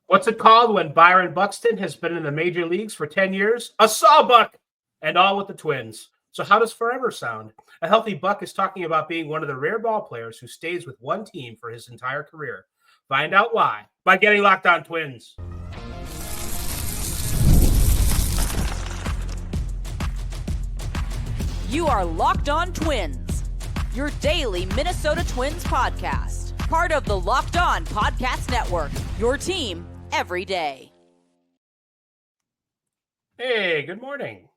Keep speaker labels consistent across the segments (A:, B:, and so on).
A: What's it called when Byron Buxton has been in the major leagues for 10 years? A sawbuck, and all with the Twins. So how does forever sound? A healthy buck is talking about being one of the rare ball players who stays with one team for his entire career. Find out why by getting Locked On Twins.
B: You are Locked On Twins, your daily Minnesota Twins podcast. Part of the Locked On Podcast Network, your team every day.
A: Hey, good morning.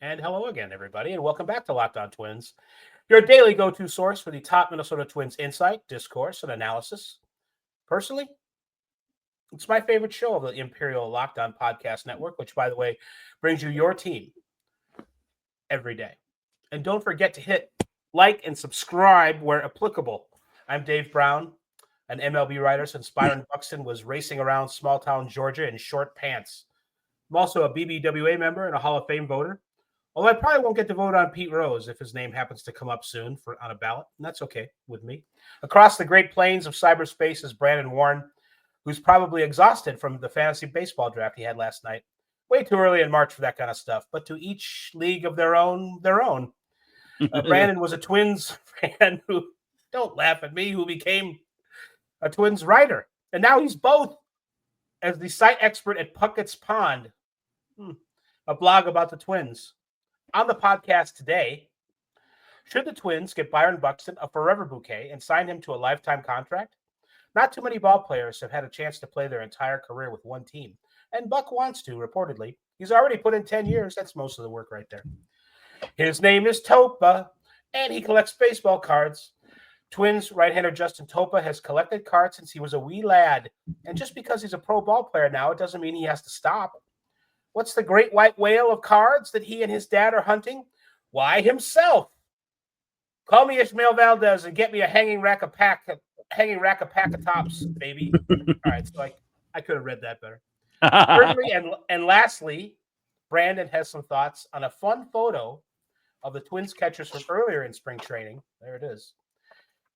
A: And hello again, everybody, and welcome back to Locked On Twins, your daily go-to source for the top Minnesota Twins insight, discourse, and analysis. Personally, it's my favorite show of the Imperial Locked On Podcast Network, which, by the way, brings you your team every day. And don't forget to hit like and subscribe where applicable. I'm Dave Brown, an MLB writer since Byron Buxton was racing around small-town Georgia in short pants. I'm also a BBWA member and a Hall of Fame voter, although I probably won't get to vote on Pete Rose if his name happens to come up soon on a ballot, and that's okay with me. Across the Great Plains of cyberspace is Brandon Warren, who's probably exhausted from the fantasy baseball draft he had last night. Way too early in March for that kind of stuff, but to each league of their own. Brandon was a Twins fan who, don't laugh at me, who became a Twins writer. And now he's both as the site expert at Puckett's Pond, a blog about the Twins. On the podcast today, should the Twins get Byron Buxton a forever bouquet and sign him to a lifetime contract? Not too many ball players have had a chance to play their entire career with one team. And Buck wants to, reportedly. He's already put in 10 years. That's most of the work right there. His name is Topa, and he collects baseball cards. Twins right-hander Justin Topa has collected cards since he was a wee lad. And just because he's a pro ball player now, it doesn't mean he has to stop. What's the great white whale of cards that he and his dad are hunting? Why, himself. Call me Ishmael Valdez and get me a hanging rack of pack of tops, baby. All right, so I could have read that better. Thirdly, and lastly, Brandon has some thoughts on a fun photo of the Twins catchers from earlier in spring training. There it is.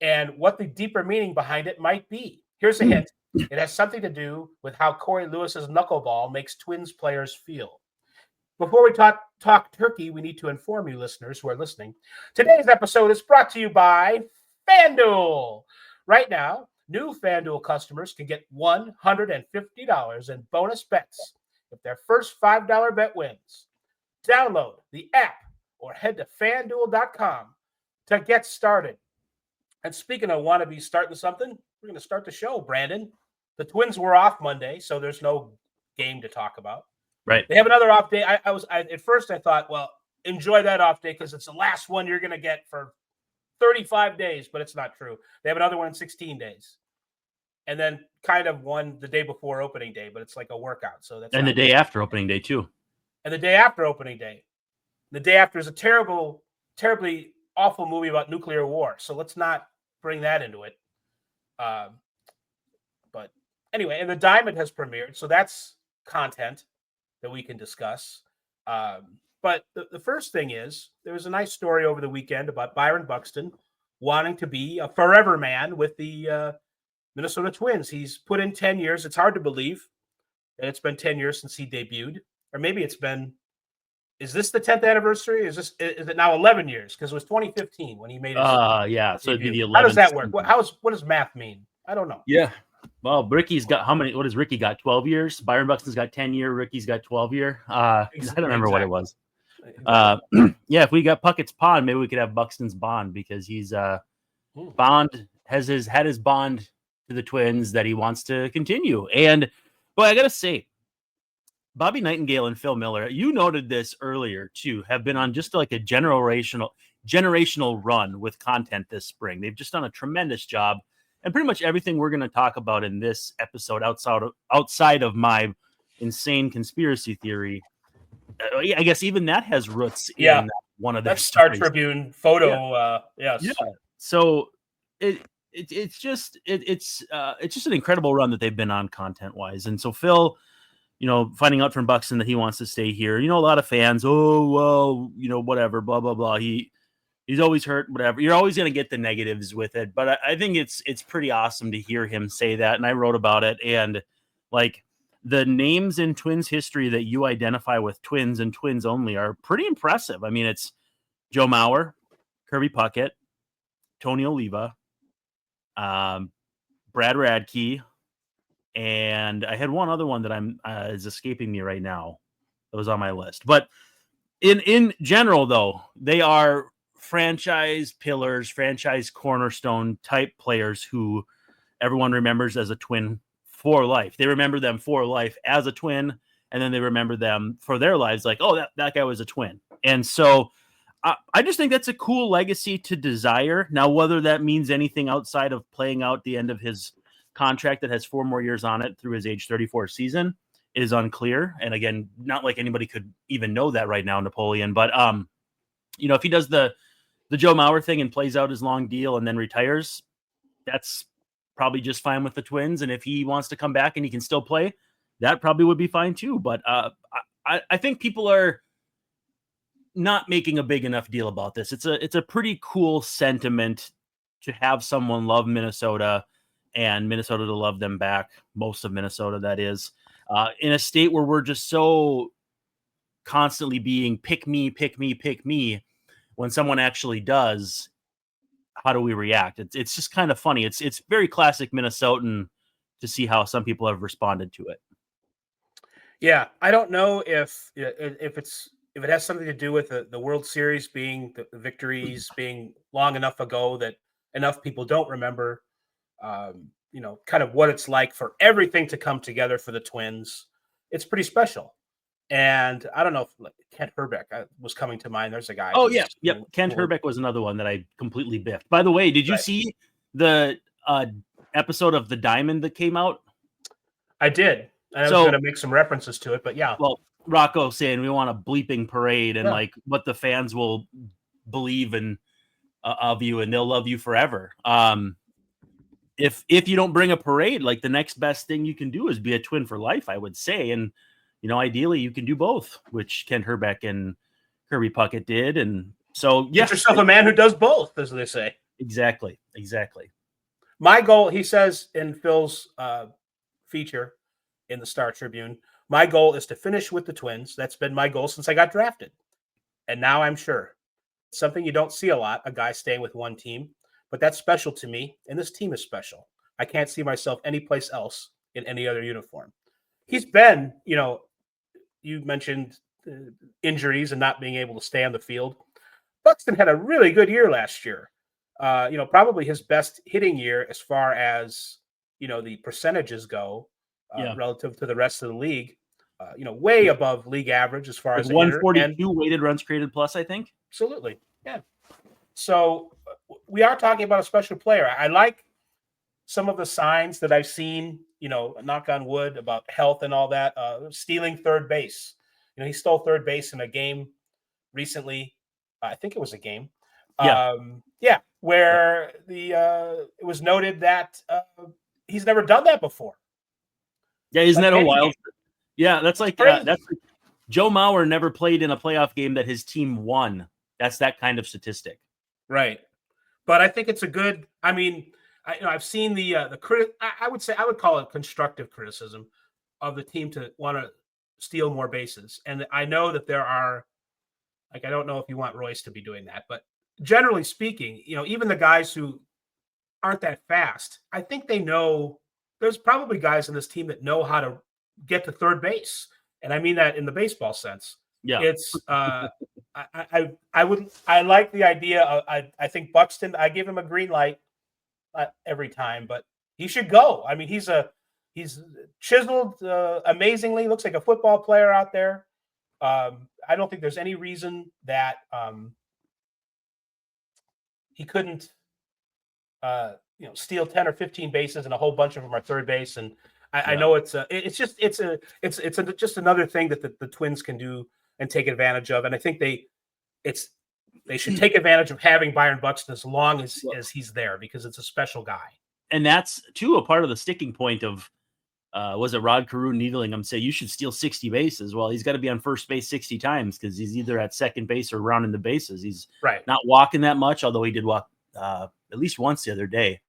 A: And what the deeper meaning behind it might be. Here's a hint. It has something to do with how Corey Lewis's knuckleball makes Twins players feel. Before we talk turkey, we need to inform you listeners who are listening. Today's episode is brought to you by FanDuel. Right now, new FanDuel customers can get $150 in bonus bets if their first $5 bet wins. Download the app or head to FanDuel.com to get started. And speaking of wannabe starting something, we're going to start the show, Brandon. The Twins were off Monday, so there's no game to talk about.
C: Right.
A: They have another off day. At first I thought, well, enjoy that off day because it's the last one you're going to get for 35 days, but it's not true. They have another one in 16 days. And then kind of one the day before opening day, but it's like a workout. So that's
C: the day after opening day too.
A: And the day after opening day. The day after is a terribly awful movie about nuclear war. So let's not bring that into it. But anyway, and the Diamond has premiered, so that's content that we can discuss. But the first thing is, there was a nice story over the weekend about Byron Buxton wanting to be a forever man with the Minnesota Twins. He's put in 10 years. It's hard to believe that it's been 10 years since he debuted. Or maybe it's been, is this the 10th anniversary? Is it now 11 years? Because it was 2015 when he made his
C: yeah, so it'd be the 11th.
A: How does that work? What does math mean? I don't know.
C: Yeah. Well, Ricky's got how many? What has Ricky got? 12 years. Byron Buxton's got 10 year. Ricky's got 12 year. I don't remember what it was. Yeah, if we got Puckett's Pond, maybe we could have Buxton's Bond because he's Bond had his bond to the Twins that he wants to continue. And boy, I gotta say, Bobby Nightingale and Phil Miller, you noted this earlier too, have been on just like a generational run with content this spring. They've just done a tremendous job. And pretty much everything we're going to talk about in this episode outside of my insane conspiracy theory, I guess even that has roots in one of their
A: Star Tribune photo. Yes.
C: Yeah. So it's just an incredible run that they've been on content wise. And so Phil, finding out from Buxton that he wants to stay here, a lot of fans, whatever, blah, blah, blah. He's always hurt, whatever. You're always going to get the negatives with it. But I think it's pretty awesome to hear him say that. And I wrote about it. And Like the names in Twins history that you identify with Twins and Twins only are pretty impressive. I mean, it's Joe Mauer, Kirby Puckett, Tony Oliva, Brad Radke, and I had one other one that is escaping me right now. That was on my list. But in general, though, they are franchise pillars, franchise cornerstone type players who everyone remembers as a Twin for life. They remember them for life as a Twin, and then they remember them for their lives like, oh, that guy was a Twin. And so I just think that's a cool legacy to desire. Now, whether that means anything outside of playing out the end of his contract that has 4 more years on it through his age 34 season is unclear. And again, not like anybody could even know that right now, Napoleon. But, if he does the Joe Mauer thing and plays out his long deal and then retires, that's probably just fine with the Twins. And if he wants to come back and he can still play, that probably would be fine too. But I think people are not making a big enough deal about this. It's a pretty cool sentiment to have someone love Minnesota and Minnesota to love them back. Most of Minnesota, that is, in a state where we're just so constantly being pick me, pick me, pick me. When someone actually does, how do we react? It's just kind of funny. It's very classic Minnesotan to see how some people have responded to it.
A: Yeah, I don't know if it has something to do with the World Series being the victories being long enough ago that enough people don't remember, kind of what it's like for everything to come together for the Twins. It's pretty special. And I don't know if Kent Hrbek was coming to mind. There's a guy.
C: Oh, yeah. Yep. Kent Hrbek was another one that I completely biffed. By the way, did you see the episode of The Diamond that came out?
A: I did. And I was going to make some references to it, but yeah.
C: Well, Rocco saying we want a bleeping parade and like what the fans will believe in of you and they'll love you forever. If you don't bring a parade, like the next best thing you can do is be a Twin for life, I would say. And ideally you can do both, which Kent Hrbek and Kirby Puckett did. And so, yeah.
A: Get yourself a man who does both, as they say.
C: Exactly.
A: My goal, he says in Phil's feature in the Star Tribune, my goal is to finish with the Twins. That's been my goal since I got drafted. And now I'm sure. It's something you don't see a lot, a guy staying with one team. But that's special to me, and this team is special. I can't see myself anyplace else in any other uniform. He's been, you mentioned injuries and not being able to stay on the field. Buxton had a really good year last year. Probably his best hitting year as far as, the percentages go relative to the rest of the league. Way above league average as far as
C: 142 weighted runs created plus, I think.
A: Absolutely. Yeah. So we are talking about a special player. I like some of the signs that I've seen, knock on wood, about health and all that. Stealing third base. He stole third base in a game recently. I think it was a game. Where it was noted that he's never done that before.
C: Yeah, isn't that a wild? Yeah, that's like Joe Mauer never played in a playoff game that his team won. That's that kind of statistic.
A: Right. But I think it's a good, I've seen I would call it constructive criticism of the team to want to steal more bases. And I know that there are, I don't know if you want Royce to be doing that, but generally speaking, even the guys who aren't that fast, I think they know there's probably guys in this team that know how to get to third base. And I mean that in the baseball sense.
C: Yeah.
A: It's, I like the idea. I think Buxton, I give him a green light every time, but he should go. He's chiseled amazingly. Looks like a football player out there. I don't think there's any reason that he couldn't, steal 10 or 15 bases, and a whole bunch of them are third base. And I know it's just another thing that the Twins can do and take advantage of. And I think they should take advantage of having Byron Buxton as long as he's there, because it's a special guy.
C: And that's too a part of the sticking point of was it Rod Carew needling him say you should steal 60 bases? Well, he's got to be on first base 60 times because he's either at second base or rounding the bases. He's not walking that much, although he did walk at least once the other day.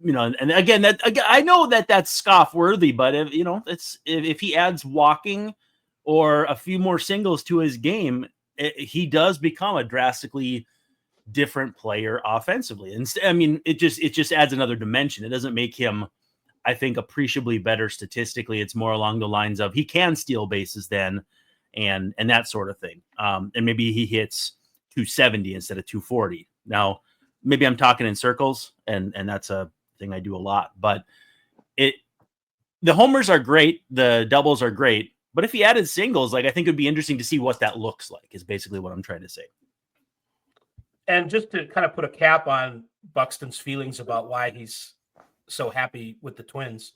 C: and again, that I know that that's scoff worthy, but if he adds walking or a few more singles to his game, he does become a drastically different player offensively. And I mean, it just adds another dimension. It doesn't make him, I think, appreciably better statistically. It's more along the lines of he can steal bases then, and that sort of thing. And maybe he hits 270 instead of 240. Now, maybe I'm talking in circles, and that's a thing I do a lot. But the homers are great, the doubles are great. But if he added singles, I think it'd be interesting to see what that looks like, is basically what I'm trying to say.
A: And just to kind of put a cap on Buxton's feelings about why he's so happy with the Twins,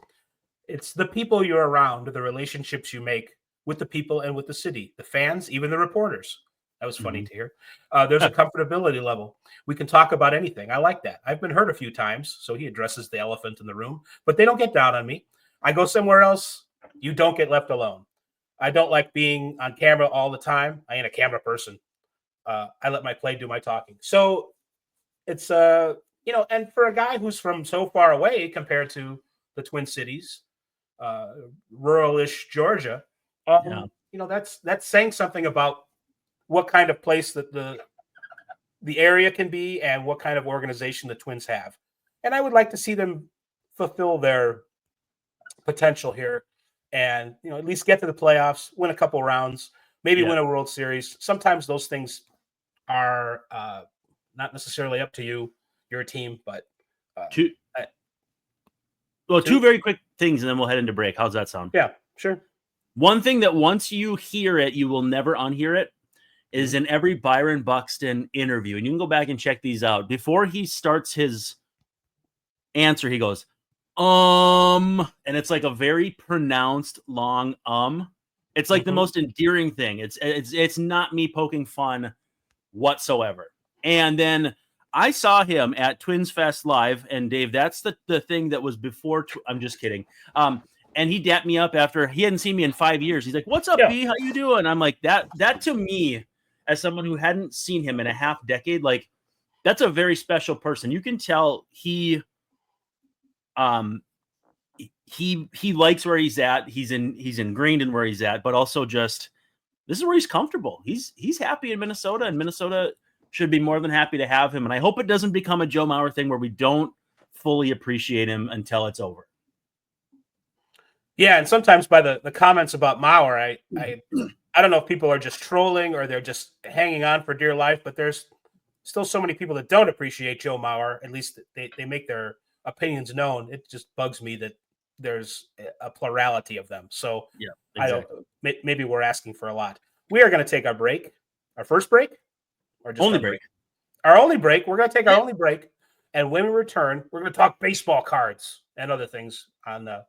A: it's the people you're around, the relationships you make with the people and with the city, the fans, even the reporters. That was funny to hear. There's a comfortability level. We can talk about anything. I like that. I've been hurt a few times, so he addresses the elephant in the room. But they don't get down on me. I go somewhere else, you don't get left alone. I don't like being on camera all the time. I ain't a camera person. I let my play do my talking. So it's, and for a guy who's from so far away compared to the Twin Cities, rural-ish Georgia, that's saying something about what kind of place that the area can be and what kind of organization the Twins have. And I would like to see them fulfill their potential here and, at least get to the playoffs, win a couple rounds, maybe win a World Series. Sometimes those things are not necessarily up to you, your team, but
C: two very quick things, and then we'll head into break. How's that sound?
A: Yeah, sure.
C: One thing that once you hear it, you will never unhear it, is in every Byron Buxton interview, and you can go back and check these out. Before he starts his answer, he goes, and it's like a very pronounced long It's like the most endearing thing. It's not me poking fun whatsoever. And then I saw him at Twins Fest Live, and Dave, that's the thing that was before. I'm just kidding. And he dapped me up after he hadn't seen me in 5 years. He's like, "What's up, B? How you doing?" I'm like, that to me, as someone who hadn't seen him in a half decade, that's a very special person. You can tell he likes where he's at. He's ingrained in where he's at, but also just this is where he's comfortable. He's happy in Minnesota, and Minnesota should be more than happy to have him. And I hope it doesn't become a Joe Mauer thing where we don't fully appreciate him until it's over.
A: Yeah, and sometimes by the comments about Mauer, I don't know if people are just trolling or they're just hanging on for dear life, but there's still so many people that don't appreciate Joe Mauer. At least they make their opinions known. It just bugs me that there's a plurality of them. So
C: yeah, exactly.
A: Maybe we're asking for a lot. We are going to take our break, our first break, or just
C: only break.
A: Our only break. We're going to take our only break, and when we return, we're going to talk baseball cards and other things on the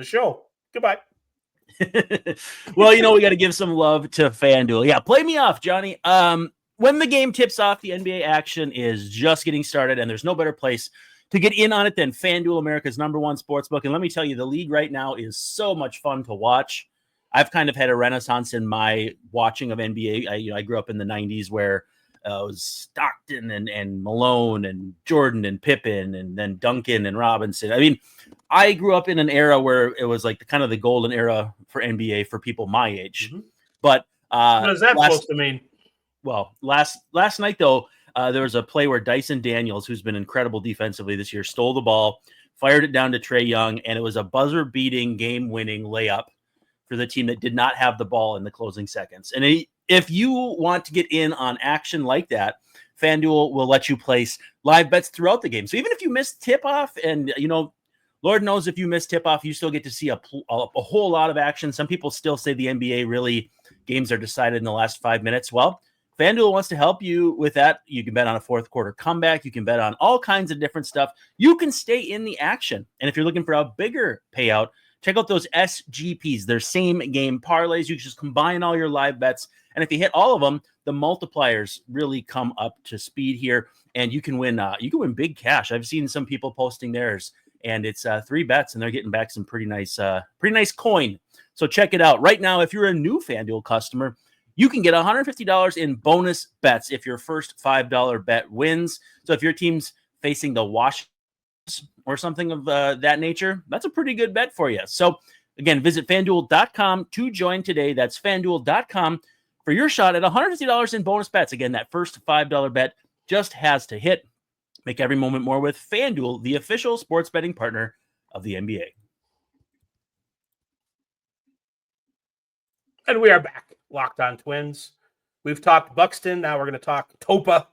A: show. Goodbye.
C: Well, we got to give some love to FanDuel. Yeah, play me off, Johnny. When the game tips off, the NBA action is just getting started, and there's no better place to get in on it than FanDuel, America's #1 sportsbook. And let me tell you, the league right now is so much fun to watch. I've kind of had a renaissance in my watching of NBA. I grew up in the 90s where it was Stockton and Malone and Jordan and Pippen and then Duncan and Robinson. I mean, I grew up in an era where it was like the golden era for NBA for people my age. Mm-hmm. But
A: what is that supposed to mean?
C: Well, last night, though, there was a play where Dyson Daniels, who's been incredible defensively this year, stole the ball, fired it down to Trae Young, and it was a buzzer-beating, game-winning layup for the team that did not have the ball in the closing seconds. And if you want to get in on action like that, FanDuel will let you place live bets throughout the game. So even if you miss tip-off, and, Lord knows if you miss tip-off, you still get to see a whole lot of action. Some people still say the NBA really games are decided in the last 5 minutes. Well, FanDuel wants to help you with that. You can bet on a fourth quarter comeback. You can bet on all kinds of different stuff. You can stay in the action. And if you're looking for a bigger payout, check out those SGPs. They're same game parlays. You can just combine all your live bets. And if you hit all of them, the multipliers really come up to speed here. And you can win big cash. I've seen some people posting theirs, and it's 3 bets, and they're getting back some pretty nice coin. So check it out. Right now, if you're a new FanDuel customer, you can get $150 in bonus bets if your first $5 bet wins. So if your team's facing the Washington or something of that nature, that's a pretty good bet for you. So again, visit FanDuel.com to join today. That's FanDuel.com for your shot at $150 in bonus bets. Again, that first $5 bet just has to hit. Make every moment more with FanDuel, the official sports betting partner of the NBA.
A: And we are back, Locked On Twins. We've talked Buxton. Now we're going to talk Topa.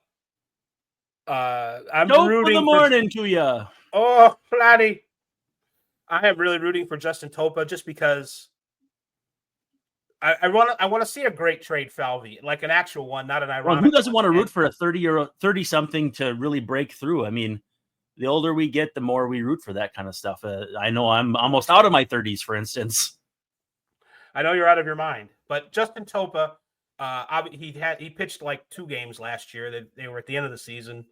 A: I'm rooting
C: the morning to you.
A: Oh, Flatty. I am really rooting for Justin Topa just because I want to see a great trade, Falvey, like an actual one, not an ironic.
C: Well, who doesn't want to root for a 30-something to really break through? I mean, the older we get, the more we root for that kind of stuff. I know I'm almost out of my 30s, for instance.
A: I know you're out of your mind, but Justin Topa, he pitched like 2 games last year. They were at the end of the season.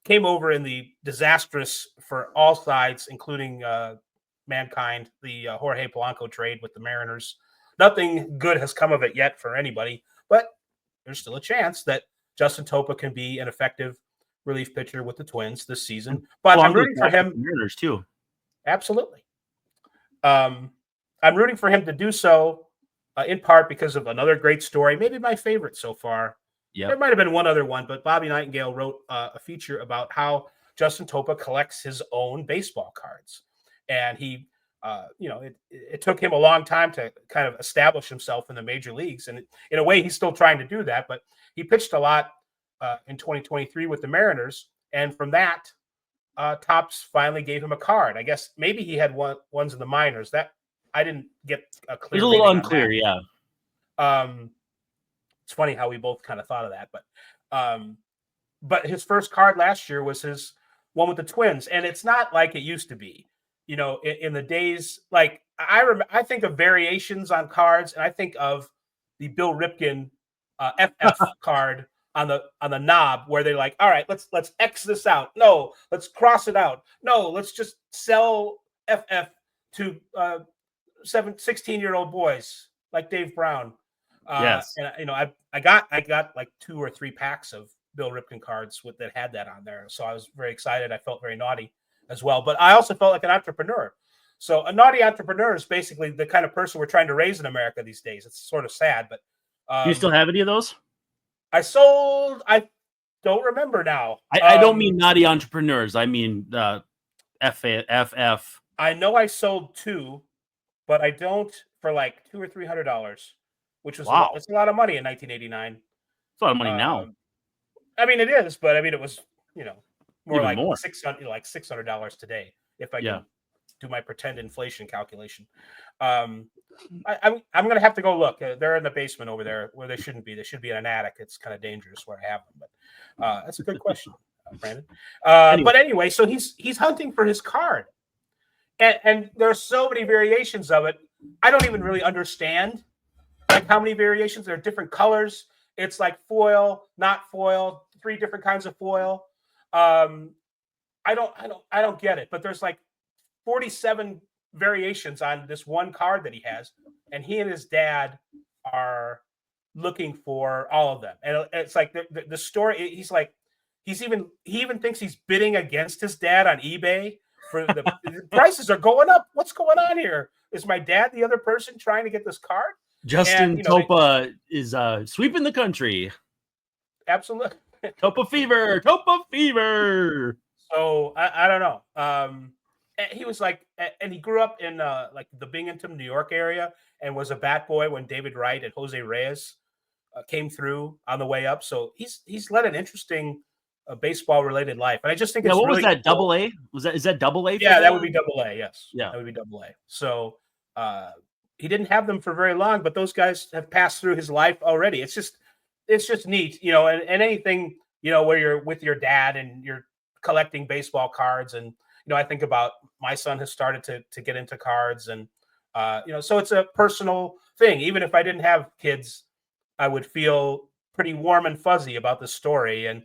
A: Came over in the disastrous for all sides, including mankind, the Jorge Polanco trade with the Mariners. Nothing good has come of it yet for anybody, but there's still a chance that Justin Topa can be an effective relief pitcher with the Twins this season. But I'm rooting for him.
C: Mariners too.
A: Absolutely. I'm rooting for him to do so in part because of another great story, maybe my favorite so far.
C: Yep.
A: There might have been one other one, but Bobby Nightingale wrote a feature about how Justin Topa collects his own baseball cards. And he, it took him a long time to kind of establish himself in the major leagues. And in a way, he's still trying to do that. But he pitched a lot in 2023 with the Mariners. And from that, Topps finally gave him a card. I guess maybe he had ones in the minors. That I didn't get a clear.
C: It's a little unclear, yeah.
A: It's funny how we both kind of thought of that, but his first card last year was his one with the Twins, and it's not like it used to be. You know, in the days like I think of variations on cards, and I think of the Bill Ripken FF card on the knob where they're like, all right, let's X this out. No, let's cross it out. No, let's just sell FF to 16-year-old boys like Dave Brown.
C: Yes,
A: and I got like 2 or 3 packs of Bill Ripken cards that had that on there, so I was very excited. I felt very naughty as well, but I also felt like an entrepreneur. So a naughty entrepreneur is basically the kind of person we're trying to raise in America these days. It's sort of sad, but
C: do you still have any of those?
A: I sold. I don't remember now.
C: I don't mean naughty entrepreneurs. I mean FF.
A: I know I sold 2, but I don't for like $200 or $300, which was
C: wow.
A: It's a lot of money in 1989.
C: It's a lot of money now.
A: I mean, it is, but I mean, it was more
C: Even
A: like
C: more.
A: $600 today if I can do my pretend inflation calculation. I'm going to have to go look. They're in the basement over there where they shouldn't be. They should be in an attic. It's kind of dangerous where I have them, but that's a good question, Brandon. But anyway, so he's hunting for his card, and there are so many variations of it. I don't even really understand like how many variations. There are different colors. It's like foil, not foil, 3 different kinds of foil. I don't get it, but there's like 47 variations on this one card that he has, and he and his dad are looking for all of them. And it's like the story. He even thinks he's bidding against his dad on eBay for the prices are going up. What's going on here? Is my dad the other person trying to get this card?
C: Justin Topa is sweeping the country.
A: Absolutely.
C: Topa fever.
A: So I don't know. He was like, and he grew up in like the Binghamton, New York area, and was a bat boy when David Wright and Jose Reyes came through on the way up. So he's led an interesting baseball related life, and I just think it's
C: what
A: really
C: was that?
A: cool.
C: AA? Is that AA?
A: Yeah, that would be AA. Yes.
C: Yeah,
A: that would be AA. So he didn't have them for very long, but those guys have passed through his life already. It's just neat, and anything, where you're with your dad and you're collecting baseball cards. And, I think about my son has started to get into cards and, so it's a personal thing. Even if I didn't have kids, I would feel pretty warm and fuzzy about the story. And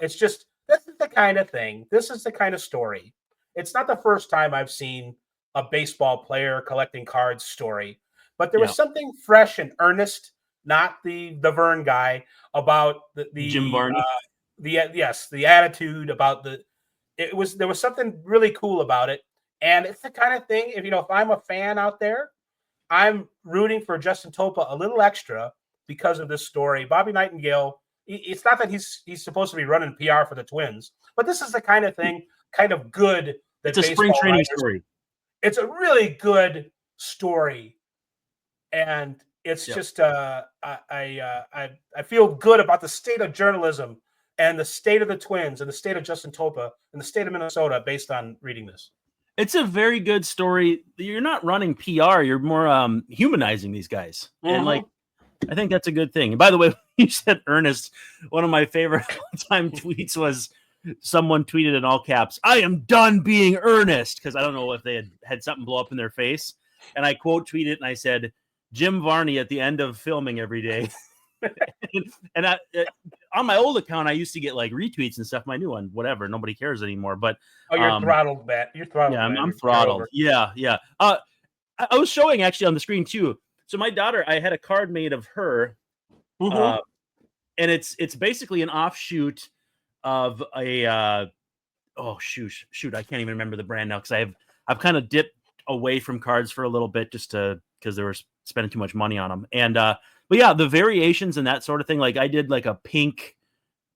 A: it's just, this is the kind of thing. This is the kind of story. It's not the first time I've seen a baseball player collecting cards story, but there was something fresh and earnest, not the Vern guy, about the
C: Jim Varney.
A: The attitude about there was something really cool about it. And it's the kind of thing, if I'm a fan out there, I'm rooting for Justin Topa a little extra because of this story. Bobby Nightingale, it's not that he's supposed to be running PR for the Twins, but this is the kind of thing, kind of good.
C: It's a spring training story.
A: It's a really good story. And it's just I feel good about the state of journalism and the state of the Twins and the state of Justin Topa and the state of Minnesota based on reading this.
C: It's a very good story. You're not running PR. You're more humanizing these guys. And I think that's a good thing. And by the way, you said Ernest. One of my favorite all-time tweets was someone tweeted in all caps, "I am done being earnest," because I don't know if they had something blow up in their face. And I quote tweeted and I said, "Jim Varney at the end of filming every day." and on my old account, I used to get like retweets and stuff. My new one, whatever, nobody cares anymore. But
A: you're throttled, Matt. You're throttled.
C: Yeah, I'm throttled. Yeah. I was showing actually on the screen too. So my daughter, I had a card made of her, and it's basically an offshoot of a shoot, I can't even remember the brand now because I've kind of dipped away from cards for a little bit just because they were spending too much money on them. And but yeah, the variations and that sort of thing. Like I did like a pink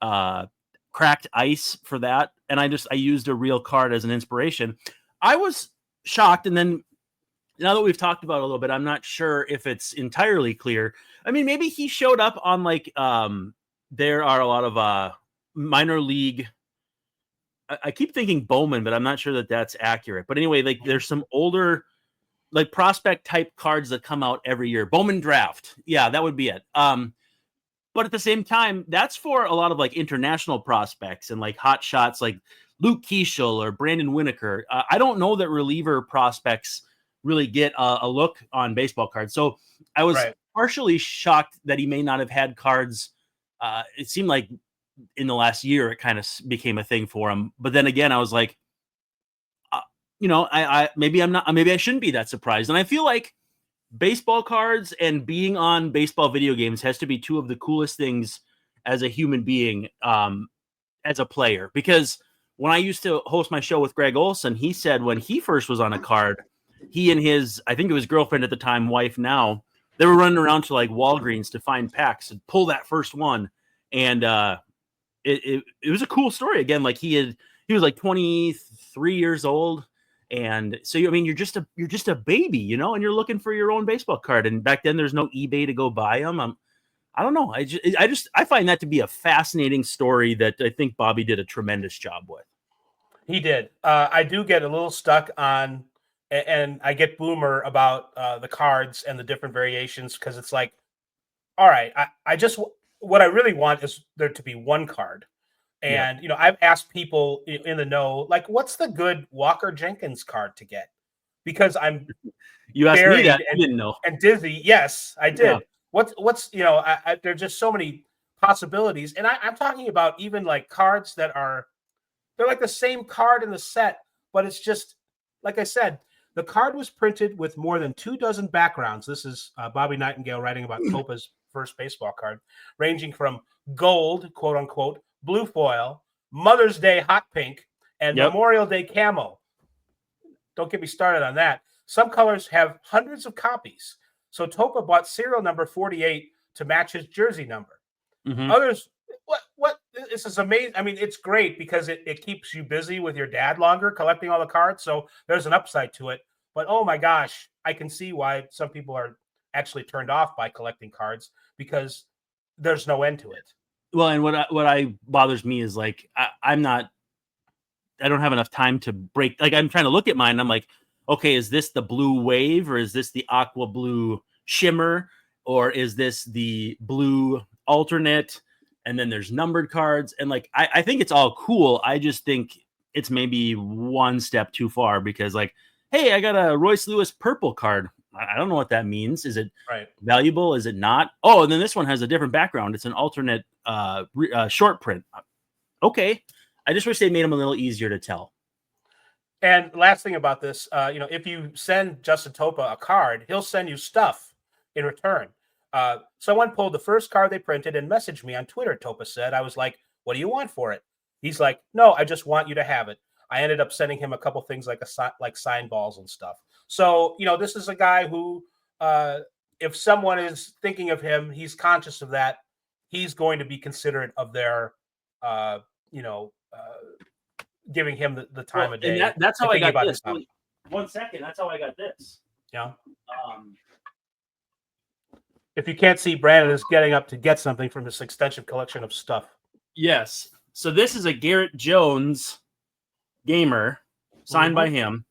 C: cracked ice for that, and I used a real card as an inspiration. I was shocked, and then now that we've talked about it a little bit, I'm not sure if it's entirely clear. I mean, maybe he showed up on like there are a lot of minor league. I keep thinking Bowman, but I'm not sure that that's accurate. But anyway, like there's some older like prospect type cards that come out every year. Bowman draft. Yeah, that would be it. But at the same time, that's for a lot of like international prospects and like hot shots like Luke Keeschel or Brandon Winokur. I don't know that reliever prospects really get a look on baseball cards. So I was partially shocked that he may not have had cards. It seemed like in the last year, it kind of became a thing for him. But then again, I was like, maybe I shouldn't be that surprised. And I feel like baseball cards and being on baseball video games has to be two of the coolest things as a human being, as a player, because when I used to host my show with Greg Olson, he said when he first was on a card, he and his, I think it was girlfriend at the time, wife now, they were running around to like Walgreens to find packs and pull that first one. And it was a cool story. Again, like he was like 23 years old. And so, I mean, you're just a baby, and you're looking for your own baseball card. And back then there's no eBay to go buy them. I don't know. I find that to be a fascinating story that I think Bobby did a tremendous job with. He
A: did. I do get a little stuck on, and I get boomer about the cards and the different variations, because it's like, all right, what I really want is there to be one card. And, I've asked people in the know, like, what's the good Walker Jenkins card to get? Because
C: you asked me that. I didn't know.
A: And dizzy. Yes, I did. Yeah. What's there's just so many possibilities. And I'm talking about even like cards that they're like the same card in the set, but it's just, like I said, the card was printed with more than 24 backgrounds. This is Bobby Nightingale writing about Topa's first baseball card, ranging from gold, quote unquote, blue foil, Mother's Day hot pink, and Memorial Day camo. Don't get me started on that. Some colors have hundreds of copies. So Topa bought serial number 48 to match his jersey number. Mm-hmm. Others, what? This is amazing. I mean, it's great because it keeps you busy with your dad longer collecting all the cards. So there's an upside to it. But oh my gosh, I can see why some people are actually turned off by collecting cards, because there's no end to it.
C: Well, and what bothers me is like I don't have enough time to break. Like I'm trying to look at mine. And I'm like, okay, is this the blue wave, or is this the aqua blue shimmer, or is this the blue alternate? And then there's numbered cards, and like I think it's all cool. I just think it's maybe one step too far, because like, hey, I got a Royce Lewis purple card. I don't know what that means. Is it valuable? Is it not? Oh, and then this one has a different background. It's an alternate short print. Okay. I just wish they made them a little easier to tell.
A: And last thing about this, if you send Justin Topa a card, he'll send you stuff in return. Someone pulled the first card they printed and messaged me on Twitter, Topa said. I was like, what do you want for it? He's like, no, I just want you to have it. I ended up sending him a couple things like sign balls and stuff. So, this is a guy who, if someone is thinking of him, he's conscious of that. He's going to be considerate of their, giving him the time of day.
C: And that's how I got this.
A: 1
C: second. That's how I got this.
A: Yeah. If you can't see, Brandon is getting up to get something from this extensive collection of stuff.
C: Yes. So this is a Garrett Jones gamer signed by him.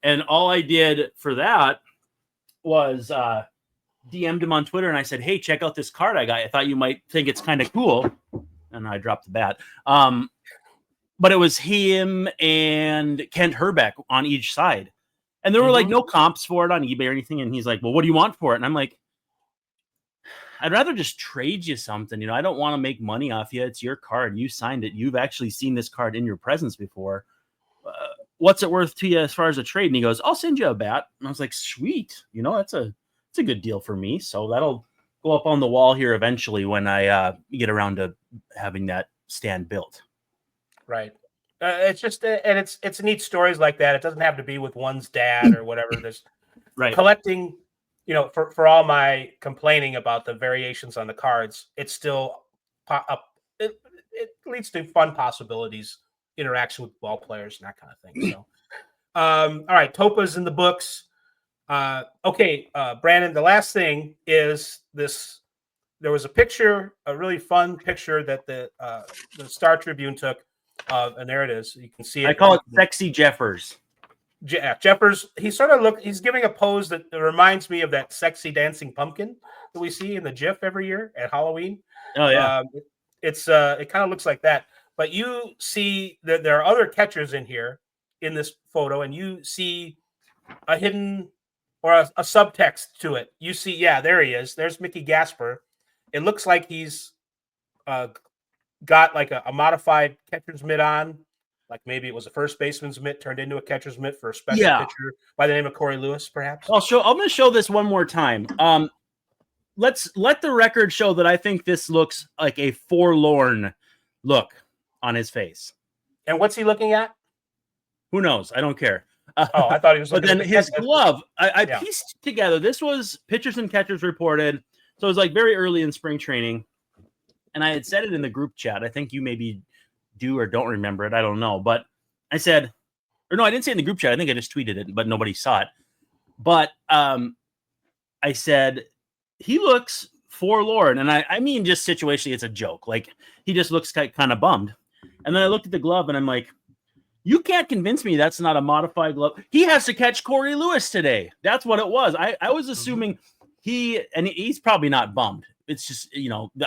C: And all I did for that was DM'd him on Twitter and I said, hey, check out this card I got. I thought you might think it's kind of cool. And I dropped the bat. But it was him and Kent Hrbek on each side. And there were like no comps for it on eBay or anything. And he's like, well, what do you want for it? And I'm like, I'd rather just trade you something. I don't want to make money off you. It's your card. You signed it. You've actually seen this card in your presence before. What's it worth to you as far as a trade? And he goes, I'll send you a bat. And I was like, sweet. It's a good deal for me. So that'll go up on the wall here eventually when I get around to having that stand built.
A: Right. It's just, and it's neat stories like that. It doesn't have to be with one's dad or whatever. There's collecting, for all my complaining about the variations on the cards, it's still it leads to fun possibilities, interaction with ball players and that kind of thing. So, all right, Topa's in the books. Okay, Brandon, the last thing is this. There was a really fun picture that the Star Tribune took. And there it is. You can see it.
C: I call it Sexy Jeffers.
A: Jeffers, he's giving a pose that reminds me of that sexy dancing pumpkin that we see in the GIF every year at Halloween.
C: Oh, yeah.
A: It kind of looks like that. But you see that there are other catchers in here in this photo, and you see a hidden or a subtext to it. You see, there he is. There's Mickey Gasper. It looks like he's got like a modified catcher's mitt on, like maybe it was a first baseman's mitt turned into a catcher's mitt for a special pitcher by the name of Corey Lewis, perhaps.
C: I'm going to show this one more time. Let's let the record show that I think this looks like a forlorn look on his face.
A: And what's he looking at?
C: Who knows? I don't care.
A: I thought he was.
C: But then his glove, I pieced together. This was Pitchers and Catchers Reported, so it was like very early in spring training. And I had said it in the group chat. I think you maybe do or don't remember it. I don't know. But I said, or no, I didn't say it in the group chat. I think I just tweeted it, but nobody saw it. But I said, he looks forlorn. And I mean, just situationally, it's a joke. Like, he just looks kind of bummed. And then I looked at the glove and I'm like, you can't convince me that's not a modified glove. He has to catch Corey Lewis today. That's what it was. I was assuming he's probably not bummed. It's just,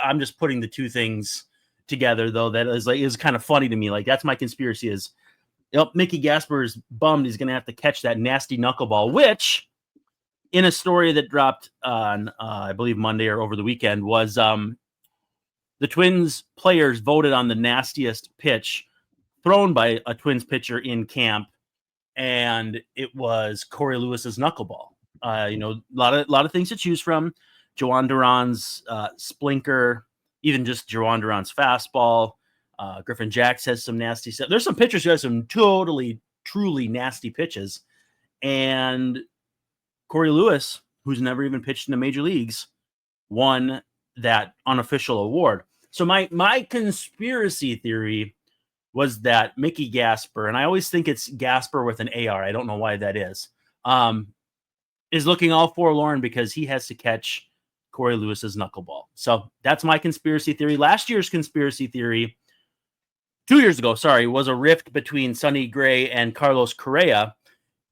C: I'm just putting the two things together, though. That is kind of funny to me. Like, that's my conspiracy is, Mickey Gasper is bummed he's going to have to catch that nasty knuckleball, which in a story that dropped on, I believe Monday or over the weekend was the Twins players voted on the nastiest pitch thrown by a Twins pitcher in camp. And it was Corey Lewis's knuckleball. A lot of things to choose from. Joan Duran's splinker, even just Joan Duran's fastball. Griffin Jax has some nasty stuff. There's some pitchers who have some totally, truly nasty pitches. And Corey Lewis, who's never even pitched in the major leagues, won that unofficial award. So my conspiracy theory was that Mickey Gasper, and I always think it's Gasper with an AR. I don't know why that is looking all forlorn because he has to catch Corey Lewis's knuckleball. So that's my conspiracy theory. Last year's conspiracy theory, 2 years ago, was a rift between Sonny Gray and Carlos Correa.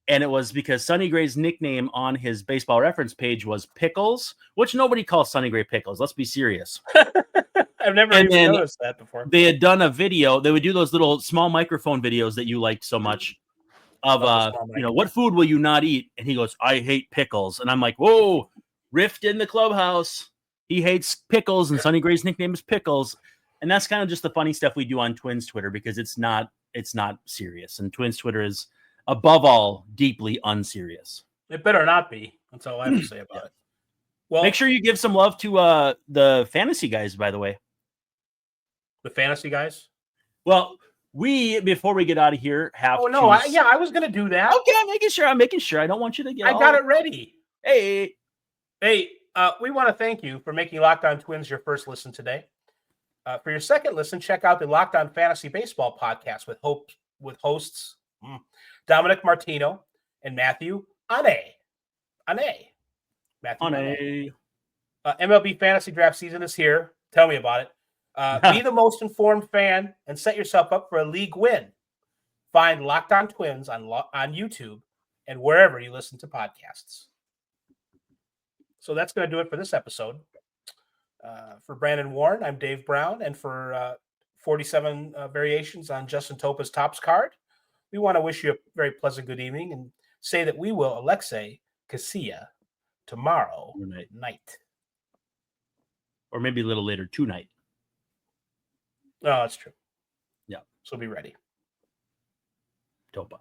C: And it was because Sonny Gray's nickname on his Baseball Reference page was Pickles, which nobody calls Sonny Gray Pickles. Let's be serious.
A: I've never even noticed that before.
C: They had done a video. They would do those little small microphone videos that you liked so much of, what food will you not eat? And he goes, I hate pickles. And I'm like, whoa, rift in the clubhouse. He hates pickles, and Sonny Gray's nickname is Pickles. And that's kind of just the funny stuff we do on Twins Twitter because it's not serious. And Twins Twitter is, above all, deeply unserious.
A: It better not be. That's all I have to say about it. Well,
C: make sure you give some love to the fantasy guys, by the way.
A: The fantasy guys?
C: Well, before we get out of here, have
A: Oh no, I was gonna do that.
C: Okay, I'm making sure. I don't want you to get.
A: I got it ready.
C: Hey,
A: we want to thank you for making Locked On Twins your first listen today. For your second listen, check out the Locked On Fantasy Baseball podcast with hosts Dominic Martino and Matthew Ane. Matthew Ane. MLB Fantasy Draft season is here. Tell me about it. Be the most informed fan and set yourself up for a league win. Find Locked On Twins on YouTube and wherever you listen to podcasts. So that's going to do it for this episode. For Brandon Warren, I'm Dave Brown, and for 47 variations on Justin Topa's Topps card, we want to wish you a very pleasant good evening and say that we will Alexei Casilla tomorrow night.
C: Or maybe a little later tonight.
A: Oh, that's true.
C: Yeah.
A: So be ready.
C: Topa.